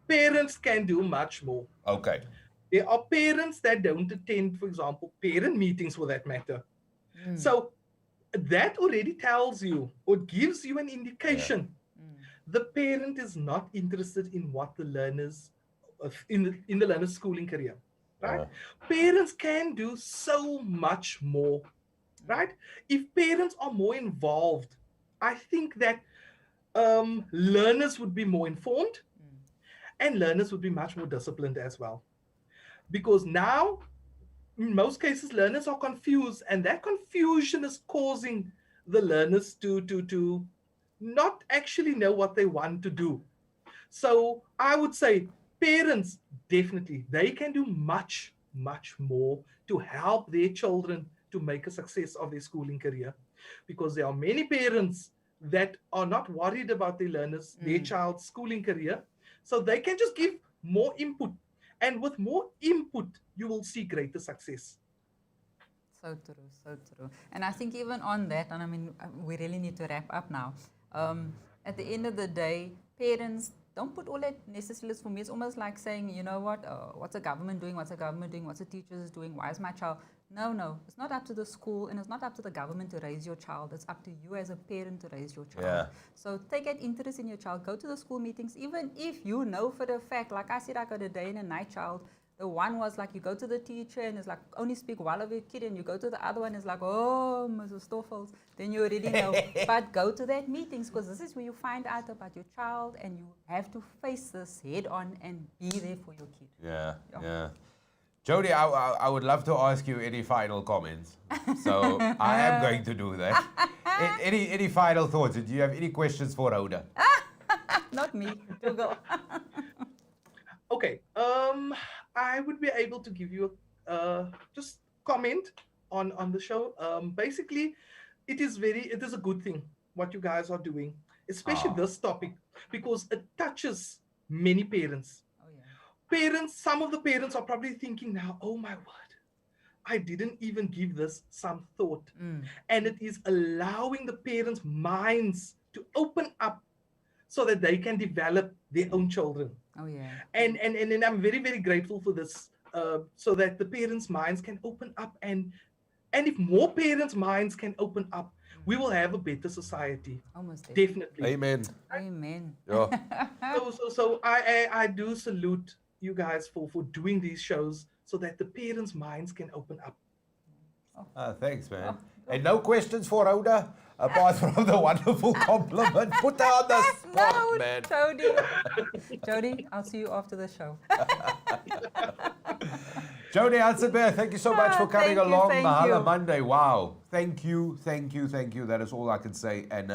Parents can do much more. Okay. There are parents that don't attend, for example, parent meetings for that matter. So that already tells you or gives you an indication the parent is not interested in what the learners in the learner's schooling career, right? Parents can do so much more, right? If parents are more involved, I think that learners would be more informed, and learners would be much more disciplined as well. Because now, in most cases, learners are confused, and that confusion is causing the learners to not actually know what they want to do. So I would say parents, definitely, they can do much, much more to help their children to make a success of their schooling career. Because there are many parents that are not worried about their learners, their child's schooling career. So they can just give more input. And with more input, you will see greater success. So true, so true. And I think even on that, and I mean, we really need to wrap up now. At the end of the day, parents don't put all that necessarily for me. It's almost like saying, you know what, what's the government doing? What's the government doing? What's the teachers doing? Why is my child? No, it's not up to the school and it's not up to the government to raise your child. It's up to you as a parent to raise your child. Yeah. So take that interest in your child. Go to the school meetings, even if you know for the fact, like I said, I got a day and a night child. The one was like you go to the teacher and it's like only speak well of your kid, and you go to the other one, it's like, oh, Mrs. Stoffels, then you already know. But go to that meetings, because this is where you find out about your child, and you have to face this head on and be there for your kid. Yeah. Jody, I would love to ask you any final comments. So I am going to do that. Any final thoughts? Do you have any questions for Rhoda? Not me, Dougal. Okay. I would be able to give you just comment on the show. Basically, it is a good thing what you guys are doing, especially Ah, this topic, because it touches many parents. Oh yeah. Parents, some of the parents are probably thinking now, oh my word, I didn't even give this some thought. And it is allowing the parents' minds to open up so that they can develop their own children. Oh yeah. And I'm very, very grateful for this, so that the parents' minds can open up. And if more parents' minds can open up, we will have a better society. Almost definitely. Definitely. amen. Amen. Yeah. So I do salute you guys for doing these shows so that the parents' minds can open up. Thanks, man. And no questions for Rhoda, apart from the wonderful compliment. Put her on the spot, No, man. Jody. Jody, I'll see you after the show. Jody Hartzenberg, thank you so much for coming Thank you, along. thank Mahala you. Monday. Wow. Thank you, thank you, thank you. That is all I can say. And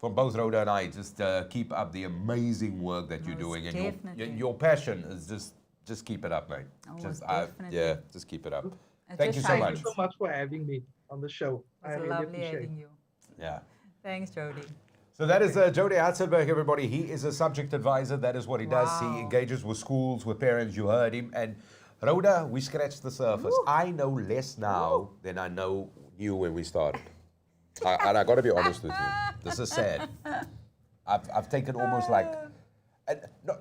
from both Rhoda and I, just keep up the amazing work that you're Most doing. And definitely. your passion is just keep it up, mate. Most Just, definitely. yeah, just keep it up. It Thank just you so Thank much. you so much for having me on the show. I It's really lovely appreciate having it. you. Yeah. Thanks, Jody. So that is Jody Hartzenberg, everybody. He is a subject advisor. That is what he does. He Wow. engages with schools, with parents. You heard him. And Rhoda, we scratched the surface. I know less now than I knew when we started. And I got to be honest with you. This is sad. I've taken almost like,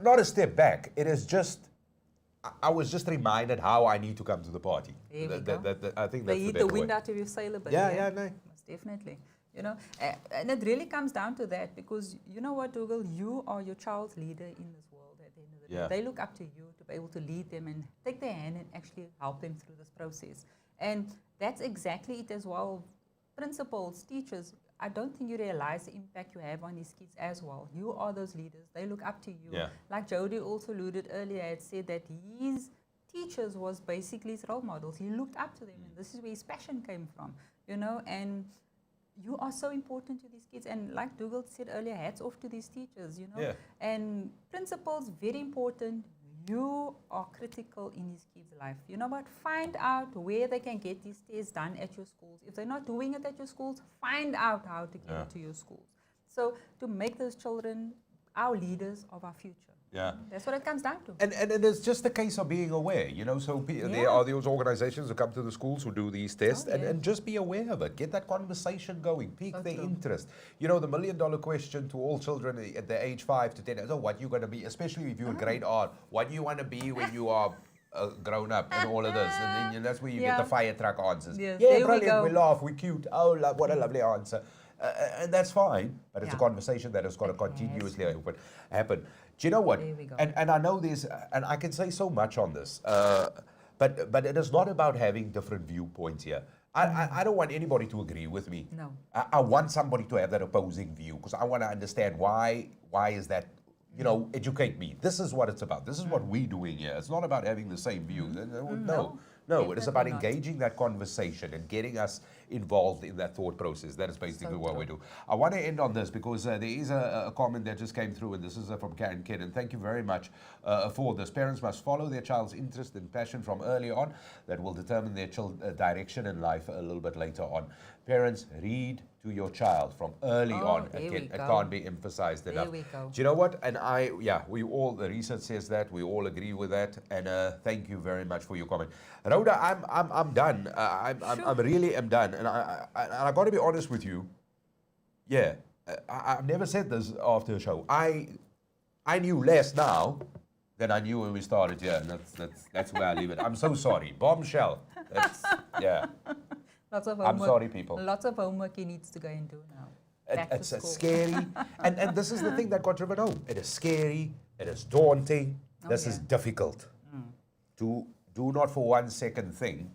not a step back. It is just, I was just reminded how I need to come to the party. There we go. I think They that's the eat the better wind way. out of your sail a bit. Yeah, no. Most definitely. You know, and it really comes down to that, because you know what, Dougal, you are your child's leader in this world at the end of the day. Yeah. They look up to you to be able to lead them and take their hand and actually help them through this process. And that's exactly it as well. Principals, teachers, I don't think you realize the impact you have on these kids as well. You are those leaders. They look up to you. Yeah. Like Jody also alluded earlier, had said that his teachers was basically his role models. He looked up to them, and this is where his passion came from, you know. And you are so important to these kids. And like Dougal said earlier, hats off to these teachers, you know. Yeah. And principals, very important. You are critical in these kids' life. You know what? Find out where they can get these tests done at your schools. If they're not doing it at your schools, find out how to get it to your schools. So to make those children our leaders of our future. Yeah. That's what it comes down to. And it's just a case of being aware, you know. So there Yeah. are those organizations who come to the schools who do these tests, Oh, yeah. and just be aware of it. Get that conversation going. Pique So their true. interest. You know, the $1 million question to all children at the age 5 to 10 is, oh, what you going to be, especially if you're in grade R, what do you want to be when you are grown up and all of this. And then that's where you Yeah. get the fire truck answers. Yes, Yeah, there we brilliant. go. We laugh. We're cute. Oh, what a lovely answer. And that's fine, but it's a Yeah. conversation that has got to It has continuously to. happen. Do you know what? There we go. And I know there's, and I can say so much on this, but it is not about having different viewpoints here. I don't want anybody to agree with me. No. I want somebody to have that opposing view, because I want to understand why is that, you know, educate me. This is what it's about. This is what we're doing here. It's not about having the same view. No, it is about definitely not. engaging that conversation and getting us involved in that thought process. That is basically So what true. we do. I want to end on this because there is a comment that just came through, and this is from Karen Kidd, and thank you very much for this. Parents must follow their child's interest and passion from early on. That will determine their direction in life a little bit later on. Parents, read to your child from early on. there Again, we it go. can't be emphasized There enough. we go. Do you know what? And we all, the research says that, we all agree with that, and thank you very much for your comment. Rhoda, I'm done. I really am done, and I got to be honest with you. Yeah, I've never said this after a show. I knew less now than I knew when we started. Yeah, and that's where I leave it. I'm so sorry. Bombshell. Yeah. Lots of I'm homework. sorry, people. Lots of homework he needs to go and do now. Back to It's school. scary, and this is the thing that got driven home. It is scary. It is daunting. This is yeah. difficult. Do not for 1 second think,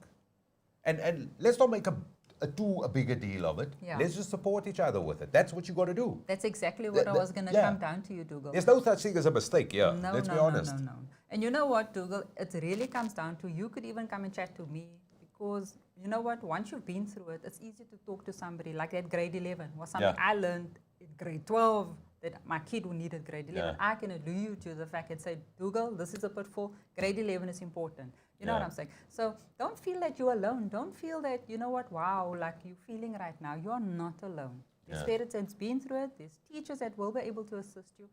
and let's not make a bigger deal of it. Yeah. Let's just support each other with it. That's what you got to do. That's exactly what I was going to yeah. come down to you, Dougal. There's no such thing as a mistake. Yeah, No, let's no, be honest. no. And you know what, Dougal? It really comes down to, you could even come and chat to me, because you know what? Once you've been through it, it's easy to talk to somebody. Like that grade 11 was something Yeah. I learned in grade 12 that my kid who needed grade 11. I can allude to the fact and say, Dougal, this is a pitfall. Grade 11 is important. You know what I'm saying? So don't feel that you're alone. Don't feel that, you know what, wow, like you're feeling right now. You're not alone. There's parents that's been through it. There's teachers that will be able to assist you.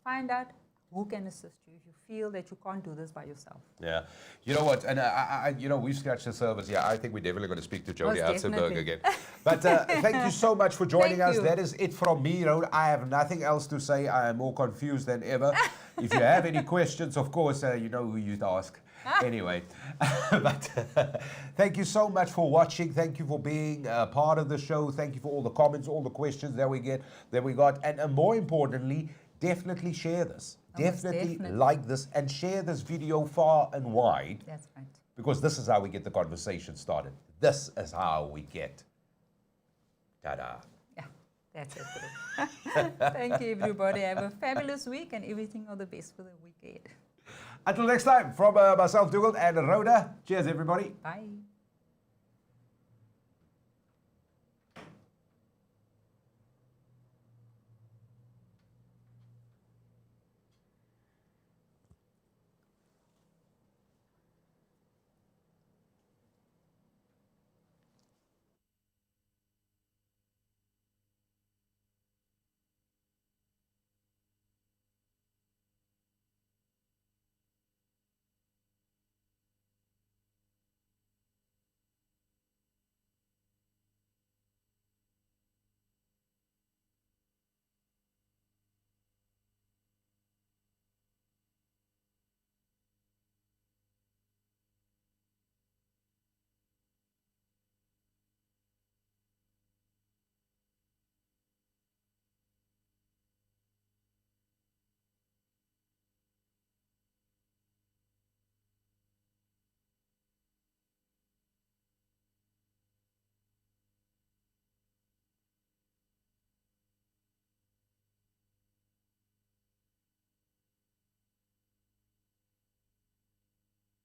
Find out who can assist you if you feel that you can't do this by yourself. Yeah. You know what? And, we've scratched the surface. Yeah, I think we're definitely going to speak to Jody Hartzenberg again. But thank you so much for joining us. That is it from me. I have nothing else to say. I am more confused than ever. If you have any questions, of course, you know who you'd ask. Anyway, but thank you so much for watching. Thank you for being part of the show. Thank you for all the comments, all the questions that we got. And more importantly, definitely share this. Definitely like this and share this video far and wide. That's right. Because this is how we get the conversation started. This is how we get. Ta-da. Yeah, that's it. Thank you, everybody. Have a fabulous week and everything of the best for the week ahead. Until next time, from myself, Dougal, and Rhoda. Cheers, everybody. Bye.